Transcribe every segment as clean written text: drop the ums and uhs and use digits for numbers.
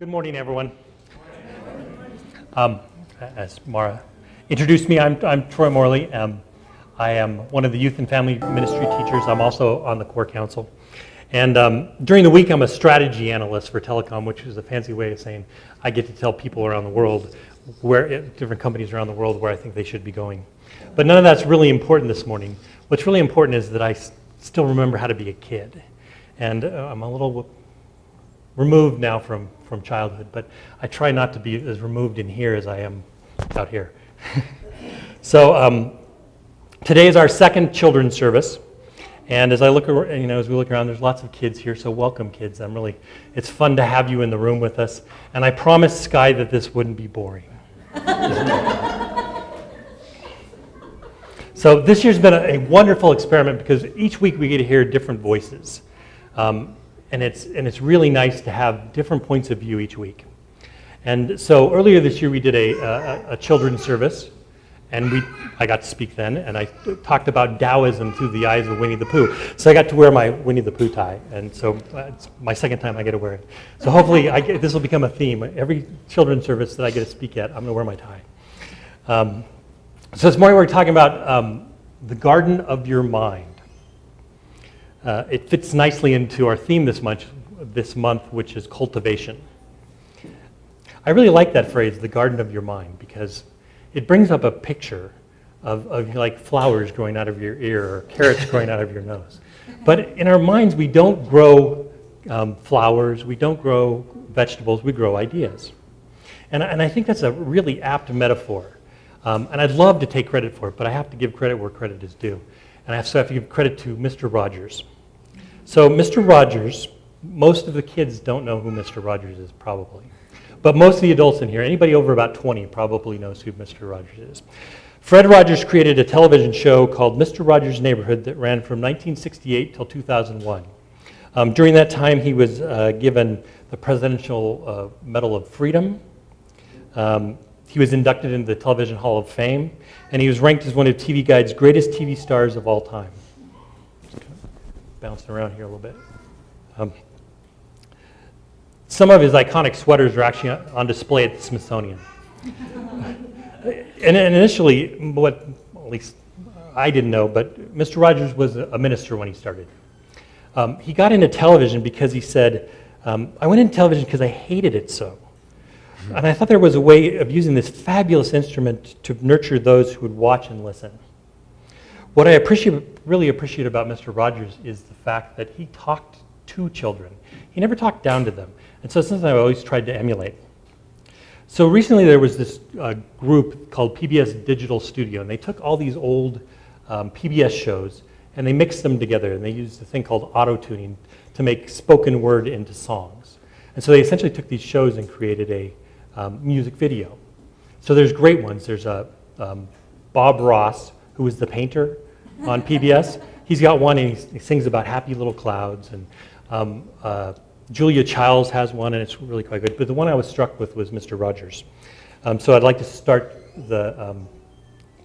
Good morning, everyone. As Mara introduced me, I'm Troy Morley. I am one of the youth and family ministry teachers. I'm also on the core council. And during the week, I'm a strategy analyst for telecom, which is a fancy way of saying I get to tell people around the world, different companies around the world, where I think they should be going. But none of that's really important this morning. What's really important is that I still remember how to be a kid. And I'm a little removed now from childhood, but I try not to be as removed in here as I am out here. So today is our second children's service, and as I look, as we look around, there's lots of kids here. So welcome, kids. It's fun to have you in the room with us, and I promised Sky that this wouldn't be boring. So this year's been a wonderful experiment because each week we get to hear different voices. And it's really nice to have different points of view each week. And so earlier this year we did a children's service, and I got to speak then, and I talked about Taoism through the eyes of Winnie the Pooh. So I got to wear my Winnie the Pooh tie, and so it's my second time I get to wear it. So hopefully this will become a theme. Every children's service that I get to speak at, I'm going to wear my tie. So this morning we're talking about the garden of your mind. It fits nicely into our theme this month, which is cultivation. I really like that phrase, the garden of your mind, because it brings up a picture of like flowers growing out of your ear or carrots growing out of your nose. But in our minds, we don't grow flowers, we don't grow vegetables, we grow ideas. And I think that's a really apt metaphor. And I'd love to take credit for it, but I have to give credit where credit is due. And I have to give credit to Mr. Rogers. So Mr. Rogers, most of the kids don't know who Mr. Rogers is, probably. But most of the adults in here, anybody over about 20 probably knows who Mr. Rogers is. Fred Rogers created a television show called Mr. Rogers' Neighborhood that ran from 1968 till 2001. During that time, he was given the Presidential Medal of Freedom. He was inducted into the Television Hall of Fame, and he was ranked as one of TV Guide's greatest TV stars of all time. Bouncing around here a little bit. Some of his iconic sweaters are actually on display at the Smithsonian. And initially, at least I didn't know, but Mr. Rogers was a minister when he started. He got into television because he said, I went into television because I hated it so. And I thought there was a way of using this fabulous instrument to nurture those who would watch and listen. What I really appreciate about Mr. Rogers is the fact that he talked to children. He never talked down to them. And so something I've always tried to emulate. So recently there was this group called PBS Digital Studio, and they took all these old PBS shows and they mixed them together, and they used a thing called auto-tuning to make spoken word into songs. And so they essentially took these shows and created a music video. So there's great ones. There's Bob Ross, who was the painter on PBS. He's got one, and he sings about happy little clouds. And Julia Childs has one, and it's really quite good. But the one I was struck with was Mr. Rogers. So I'd like to start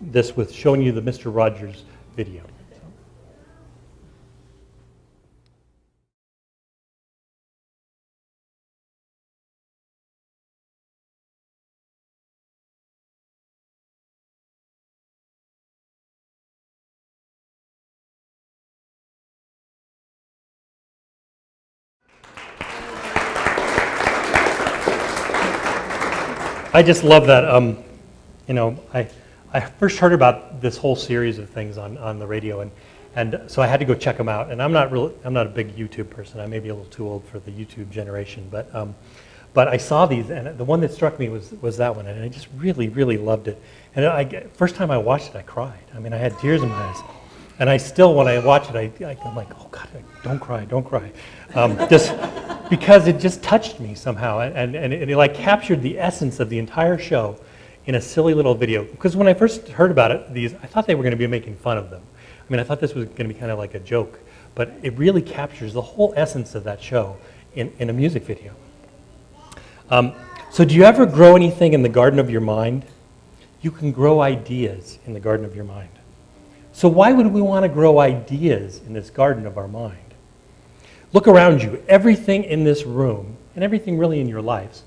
this with showing you the Mr. Rogers video. I just love that. I first heard about this whole series of things on the radio, and so I had to go check them out. And I'm not a big YouTube person. I may be a little too old for the YouTube generation, but I saw these, and the one that struck me was that one, and I just really, really loved it. And first time I watched it, I cried. I mean, I had tears in my eyes, and I still, when I watch it, I'm like, oh God, don't cry. Just because it just touched me somehow, and it like captured the essence of the entire show in a silly little video. Because when I first heard about it, I thought they were going to be making fun of them. I mean, I thought this was going to be kind of like a joke, but it really captures the whole essence of that show in a music video. So do you ever grow anything in the garden of your mind? You can grow ideas in the garden of your mind. So why would we want to grow ideas in this garden of our mind? Look around you. Everything in this room and everything really in your lives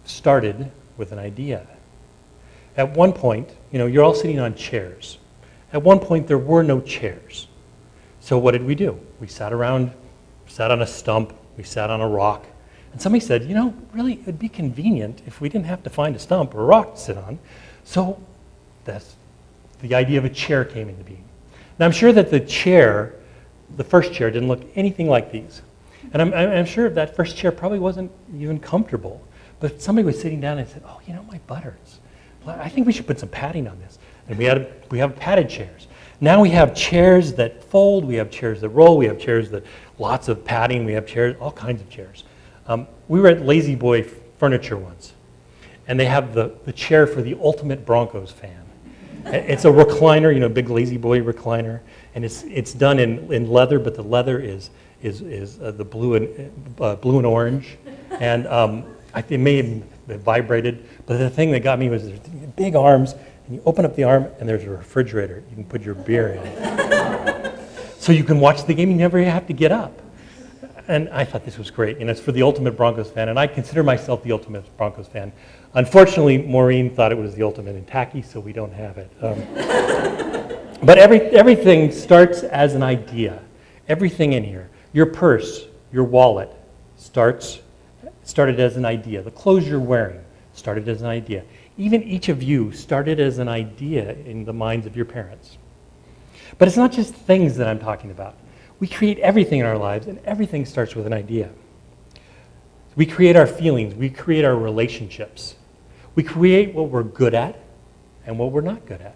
started with an idea. At one point, you're all sitting on chairs. At one point, there were no chairs. So what did we do? We sat on a stump, we sat on a rock, and somebody said, really, it would be convenient if we didn't have to find a stump or a rock to sit on. So the idea of a chair came into being. Now, I'm sure that the first chair, didn't look anything like these. And I'm sure that first chair probably wasn't even comfortable. But somebody was sitting down and said, oh, my butt hurts. I think we should put some padding on this. And we have padded chairs. Now we have chairs that fold, we have chairs that roll, we have chairs that lots of padding, we have chairs, all kinds of chairs. We were at Lazy Boy Furniture once, and they have the chair for the ultimate Broncos fan. It's a recliner, big Lazy Boy recliner, and it's done in leather, but the leather is the blue and orange, and I think it may have vibrated, but the thing that got me was there's big arms, and you open up the arm, and there's a refrigerator. You can put your beer in. So you can watch the game, you never have to get up. And I thought this was great, it's for the ultimate Broncos fan, and I consider myself the ultimate Broncos fan. Unfortunately, Maureen thought it was the ultimate in tacky, so we don't have it. But everything starts as an idea. Everything in here. Your purse, your wallet, started as an idea. The clothes you're wearing started as an idea. Even each of you started as an idea in the minds of your parents. But it's not just things that I'm talking about. We create everything in our lives, and everything starts with an idea. We create our feelings. We create our relationships. We create what we're good at and what we're not good at.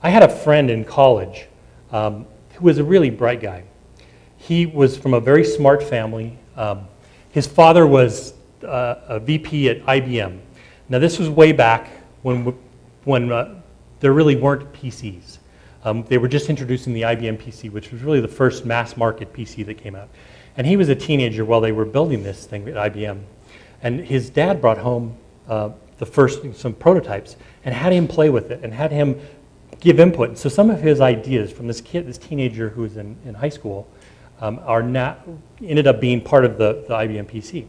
I had a friend in college who was a really bright guy. He was from a very smart family. His father was a VP at IBM. Now, this was way back when there really weren't PCs. They were just introducing the IBM PC, which was really the first mass market PC that came out. And he was a teenager while they were building this thing at IBM. And his dad brought home some prototypes and had him play with it and had him give input. And so some of his ideas from this teenager who was in high school, ended up being part of the IBM PC.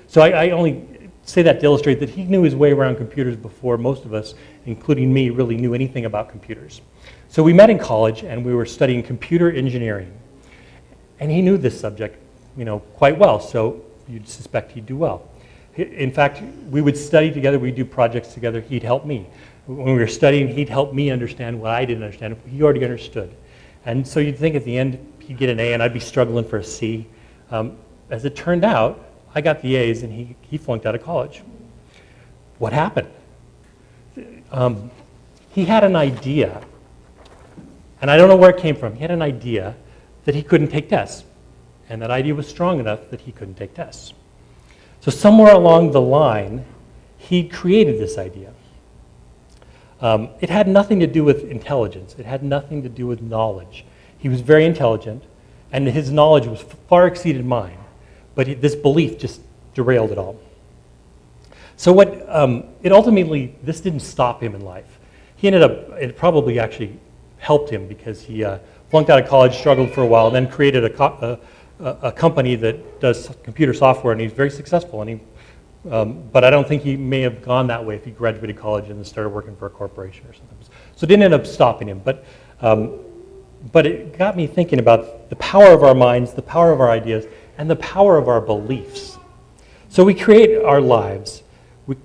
So I only say that to illustrate that he knew his way around computers before most of us, including me, really knew anything about computers. So we met in college, and we were studying computer engineering. And he knew this subject, quite well, so you'd suspect he'd do well. In fact, we would study together, we'd do projects together, he'd help me. When we were studying, he'd help me understand what I didn't understand. He already understood. And so you'd think at the end, he'd get an A and I'd be struggling for a C. As it turned out, I got the A's and he flunked out of college. What happened? He had an idea, and I don't know where it came from. He had an idea that he couldn't take tests, and that idea was strong enough that he couldn't take tests. So somewhere along the line, he created this idea. It had nothing to do with intelligence. It had nothing to do with knowledge. He was very intelligent, and his knowledge was far exceeded mine. But this belief just derailed it all. So this didn't stop him in life. It probably actually helped him because he flunked out of college, struggled for a while, then created a company that does computer software, and he's very successful. But I don't think he may have gone that way if he graduated college and then started working for a corporation or something. So it didn't end up stopping him. But it got me thinking about the power of our minds, the power of our ideas, and the power of our beliefs. So we create our lives.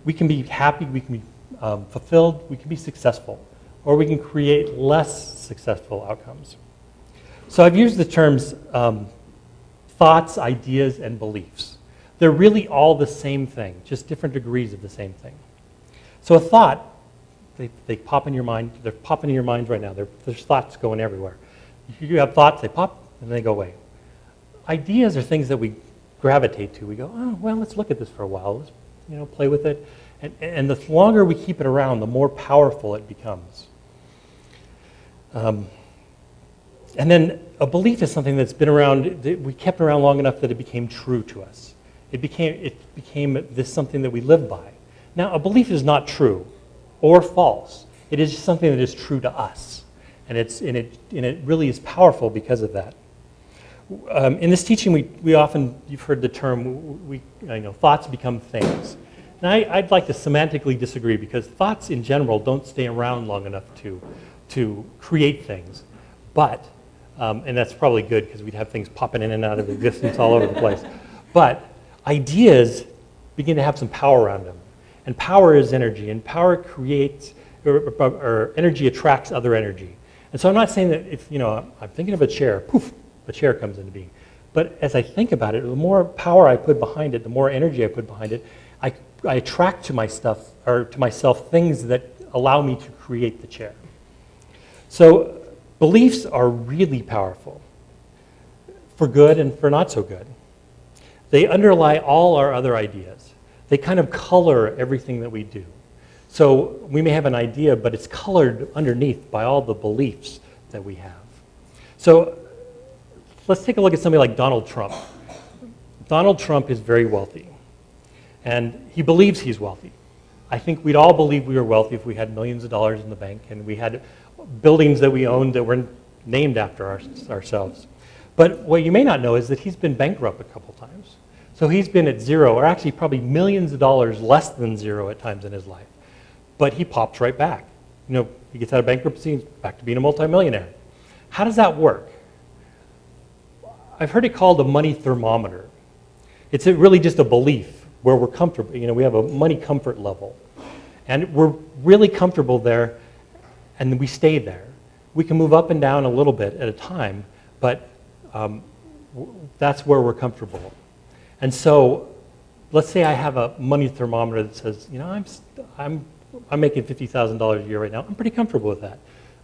We can be happy, we can be fulfilled, we can be successful, or we can create less successful outcomes. So I've used the terms thoughts, ideas, and beliefs. They're really all the same thing, just different degrees of the same thing. So a thought, they pop in your mind. They're popping in your mind right now. There's thoughts going everywhere. You have thoughts, they pop, and they go away. Ideas are things that we gravitate to. We go, oh, well, let's look at this for a while. Let's play with it. And the longer we keep it around, the more powerful it becomes. And then a belief is something that's been around, that we kept around long enough that it became true to us. It became this something that we live by. Now, a belief is not true or false. It is just something that is true to us. And it really is powerful because of that. In this teaching, we often, you've heard the term, thoughts become things. And I'd like to semantically disagree, because thoughts in general don't stay around long enough to create things. But, and that's probably good, because we'd have things popping in and out of existence all over the place. But ideas begin to have some power around them. And power is energy, and power creates, or energy attracts other energy. And so I'm not saying that if, I'm thinking of a chair, poof, a chair comes into being. But as I think about it, the more power I put behind it, the more energy I put behind it, I attract to my stuff, or to myself, things that allow me to create the chair. So beliefs are really powerful, for good and for not so good. They underlie all our other ideas. They kind of color everything that we do. So we may have an idea, but it's colored underneath by all the beliefs that we have. So let's take a look at somebody like Donald Trump. Donald Trump is very wealthy, and he believes he's wealthy. I think we'd all believe we were wealthy if we had millions of dollars in the bank and we had buildings that we owned that were named after ourselves. But what you may not know is that he's been bankrupt a couple times. So he's been at zero, or actually probably millions of dollars less than zero at times in his life. But he pops right back. He gets out of bankruptcy and back to being a multimillionaire. How does that work? I've heard it called a money thermometer. It's really just a belief where we're comfortable. We have a money comfort level. And we're really comfortable there, and we stay there. We can move up and down a little bit at a time, but that's where we're comfortable. And so let's say I have a money thermometer that says, I'm making $50,000 a year right now. I'm pretty comfortable with that.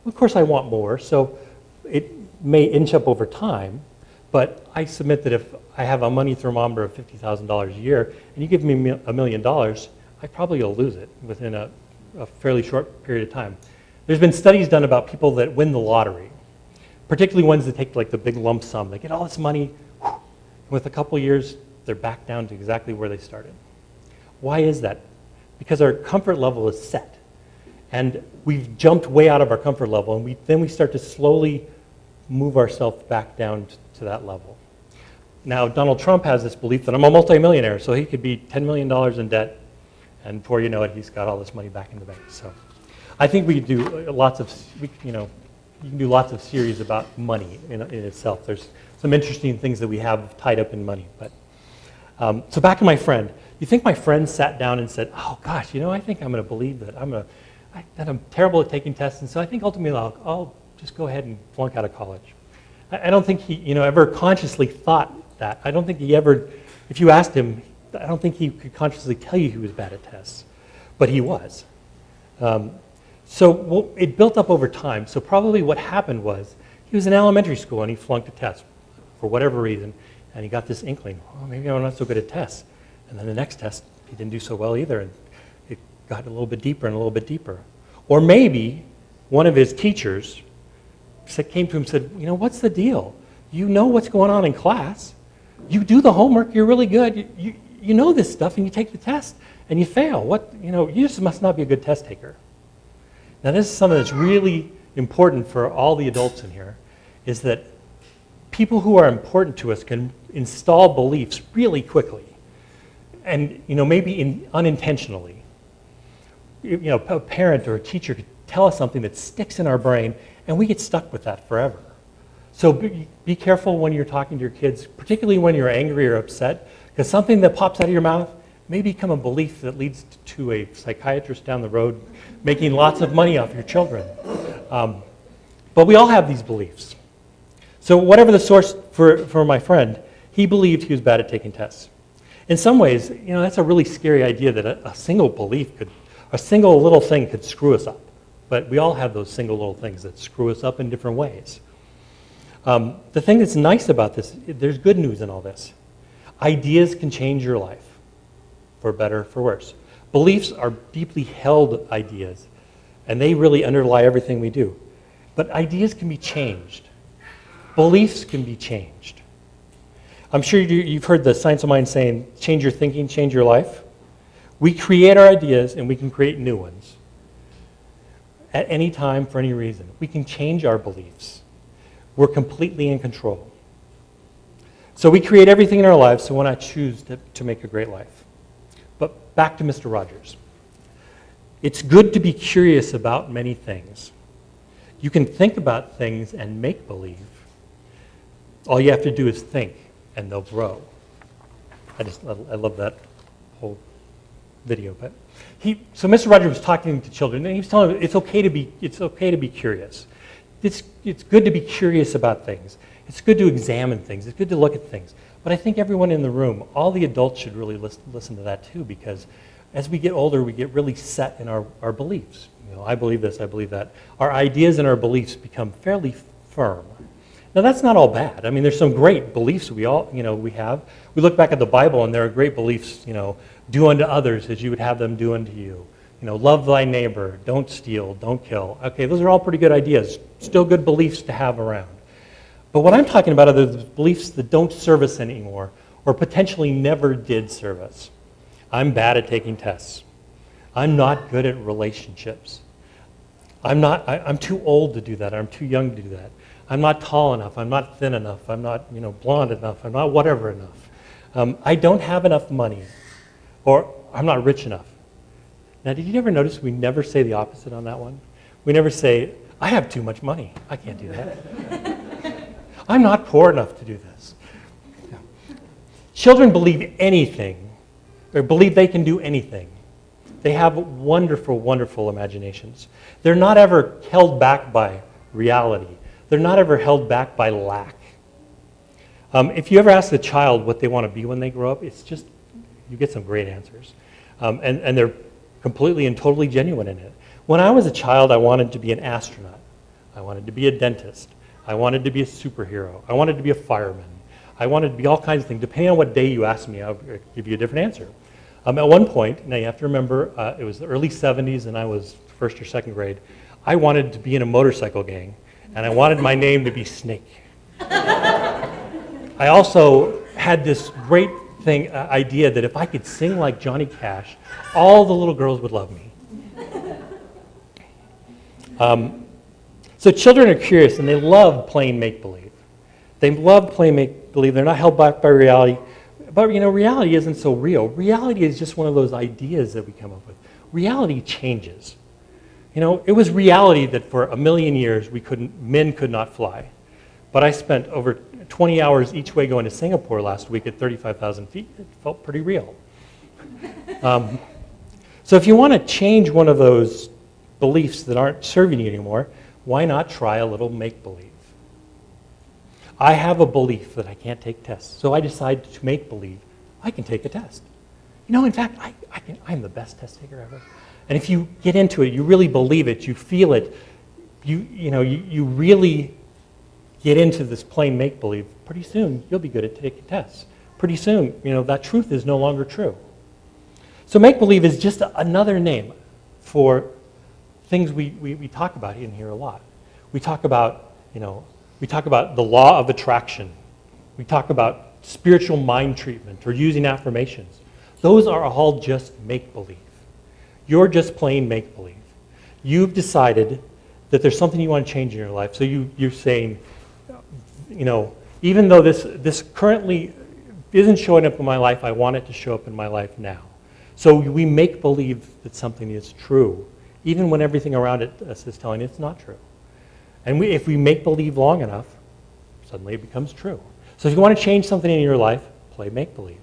Of course, I want more, so it may inch up over time, but I submit that if I have a money thermometer of $50,000 a year, and you give me $1 million, I probably will lose it within a fairly short period of time. There's been studies done about people that win the lottery, particularly ones that take like the big lump sum. They get all this money, and with a couple years, they're back down to exactly where they started. Why is that? Because our comfort level is set. And we've jumped way out of our comfort level, and then we start to slowly move ourselves back down to that level. Now, Donald Trump has this belief that I'm a multimillionaire, so he could be $10 million in debt, and before you know it, he's got all this money back in the bank. So I think we could do lots of, you can do lots of series about money in itself. There's some interesting things that we have tied up in money. But so back to my friend. You think my friend sat down and said, oh gosh, I think I'm going to believe that I'm terrible at taking tests, and so I think ultimately I'll just go ahead and flunk out of college. I don't think he ever consciously thought that. I don't think he ever, if you asked him, I don't think he could consciously tell you he was bad at tests, but he was. So it built up over time. So probably what happened was he was in elementary school and he flunked a test for whatever reason, and he got this inkling, oh, maybe I'm not so good at tests. And then the next test, he didn't do so well either, and it got a little bit deeper and a little bit deeper. Or maybe one of his teachers came to him and said, what's the deal? You know what's going on in class. You do the homework, you're really good. You know this stuff, and you take the test, and you fail. You just must not be a good test taker. Now, this is something that's really important for all the adults in here, is that people who are important to us can install beliefs really quickly, and maybe unintentionally. A parent or a teacher could tell us something that sticks in our brain, and we get stuck with that forever. So be careful when you're talking to your kids, particularly when you're angry or upset, because something that pops out of your mouth may become a belief that leads to a psychiatrist down the road making lots of money off your children. But we all have these beliefs. So whatever the source for my friend, he believed he was bad at taking tests. In some ways, that's a really scary idea that a single belief a single little thing could screw us up. But we all have those single little things that screw us up in different ways. The thing that's nice about this, there's good news in all this. Ideas can change your life, for better, for worse. Beliefs are deeply held ideas, and they really underlie everything we do. But ideas can be changed. Beliefs can be changed. I'm sure you've heard the Science of Mind saying, change your thinking, change your life. We create our ideas, and we can create new ones. At any time, for any reason. We can change our beliefs. We're completely in control. So we create everything in our lives, so why not choose to make a great life? But back to Mr. Rogers. It's good to be curious about many things. You can think about things and make believe. All you have to do is think, and they'll grow. I love that whole video. But so Mr. Rogers was talking to children, and he was telling them it's okay to be curious. It's good to be curious about things. It's good to examine things. It's good to look at things. But I think everyone in the room, all the adults should really listen to that too, because as we get older, we get really set in our beliefs. I believe this, I believe that. Our ideas and our beliefs become fairly firm. Now that's not all bad. I mean, there's some great beliefs we have. We look back at the Bible and there are great beliefs, do unto others as you would have them do unto you. Love thy neighbor, don't steal, don't kill. Okay, those are all pretty good ideas. Still good beliefs to have around. But what I'm talking about are the beliefs that don't serve us anymore or potentially never did serve us. I'm bad at taking tests. I'm not good at relationships. I'm too old to do that. I'm too young to do that. I'm not tall enough. I'm not thin enough. I'm not blonde enough. I'm not whatever enough. I don't have enough money, or I'm not rich enough. Now, did you ever notice we never say the opposite on that one? We never say, I have too much money. I can't do that. I'm not poor enough to do this. No. Children believe anything, or believe they can do anything. They have wonderful, wonderful imaginations. They're not ever held back by reality. They're not ever held back by lack. If you ever ask a child what they want to be when they grow up, it's just, you get some great answers. And they're completely and totally genuine in it. When I was a child, I wanted to be an astronaut. I wanted to be a dentist. I wanted to be a superhero. I wanted to be a fireman. I wanted to be all kinds of things. Depending on what day you ask me, I'll give you a different answer. At one point, now you have to remember, it was the early 70s and I was first or second grade, I wanted to be in a motorcycle gang, and I wanted my name to be Snake. I also had this great idea that if I could sing like Johnny Cash, all the little girls would love me. So children are curious and they love playing make-believe. They love playing make-believe. They're not held back by reality. But reality isn't so real. Reality is just one of those ideas that we come up with. Reality changes. It was reality that for 1,000,000 years men could not fly. But I spent over 20 hours each way going to Singapore last week at 35,000 feet. It felt pretty real. So if you want to change one of those beliefs that aren't serving you anymore, why not try a little make-believe? I have a belief that I can't take tests, so I decide to make believe I can take a test. In fact, I'm the best test taker ever. And if you get into it, you really believe it, you feel it, you really get into this plain make-believe, pretty soon you'll be good at taking tests. Pretty soon, that truth is no longer true. So make-believe is just another name for things we talk about in here a lot. We talk about the law of attraction. We talk about spiritual mind treatment or using affirmations. Those are all just make-believe. You're just plain make-believe. You've decided that there's something you want to change in your life, so you're saying, even though this currently isn't showing up in my life, I want it to show up in my life now. So we make believe that something is true, even when everything around us is telling it's not true. And if we make believe long enough, suddenly it becomes true. So if you want to change something in your life, play make believe.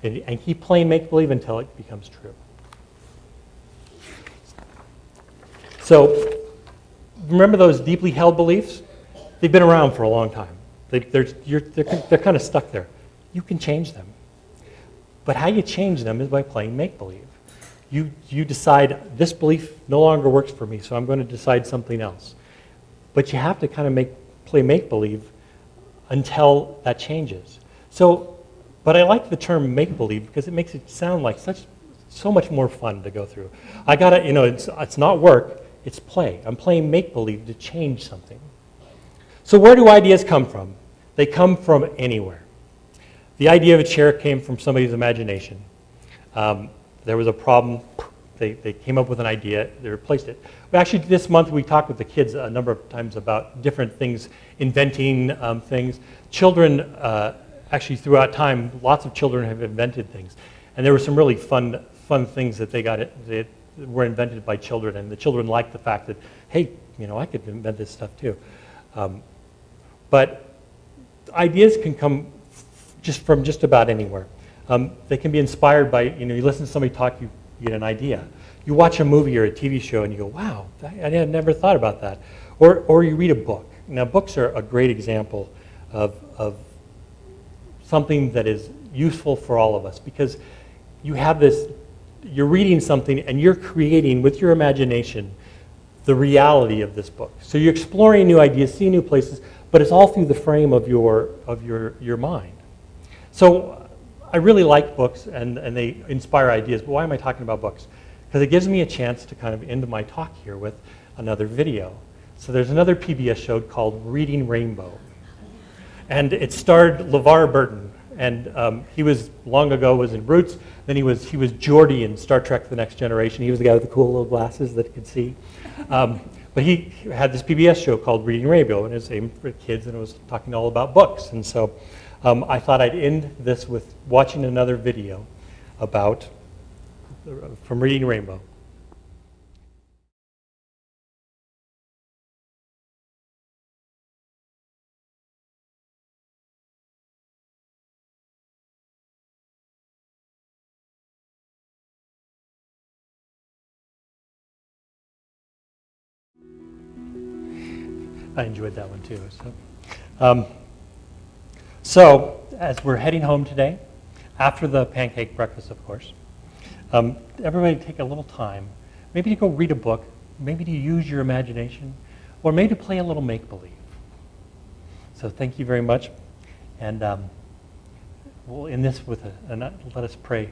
And keep playing make believe until it becomes true. So remember those deeply held beliefs? They've been around for a long time. They're kind of stuck there. You can change them. But how you change them is by playing make believe. You decide this belief no longer works for me, so I'm going to decide something else. But you have to kind of play make-believe until that changes. But I like the term make-believe because it makes it sound like so much more fun to go through. It's not work, it's play. I'm playing make-believe to change something. So where do ideas come from? They come from anywhere. The idea of a chair came from somebody's imagination. There was a problem. They came up with an idea, they replaced it. But actually this month we talked with the kids a number of times about different things, inventing things. Children actually throughout time, lots of children have invented things. And there were some really fun things that that were invented by children, and the children liked the fact that, hey, I could invent this stuff too. But ideas can come from just about anywhere. They can be inspired by, you listen to somebody talk, you get an idea. You watch a movie or a TV show and you go, wow, I had never thought about that. Or you read a book. Now, books are a great example of something that is useful for all of us, because you have this, you're reading something and you're creating with your imagination the reality of this book. So you're exploring new ideas, seeing new places, but it's all through the frame of your mind. So I really like books, and they inspire ideas, but why am I talking about books? Because it gives me a chance to kind of end my talk here with another video. So there's another PBS show called Reading Rainbow. And it starred LeVar Burton. And he was, long ago, was in Roots. Then he was Geordi in Star Trek The Next Generation. He was the guy with the cool little glasses that could see. But he had this PBS show called Reading Rainbow, and it was aimed for kids, and it was talking all about books. And so I thought I'd end this with watching another video from Reading Rainbow. I enjoyed that one too. So as we're heading home today, after the pancake breakfast, of course, everybody take a little time, maybe to go read a book, maybe to use your imagination, or maybe to play a little make-believe. So thank you very much, and we'll end this with let us pray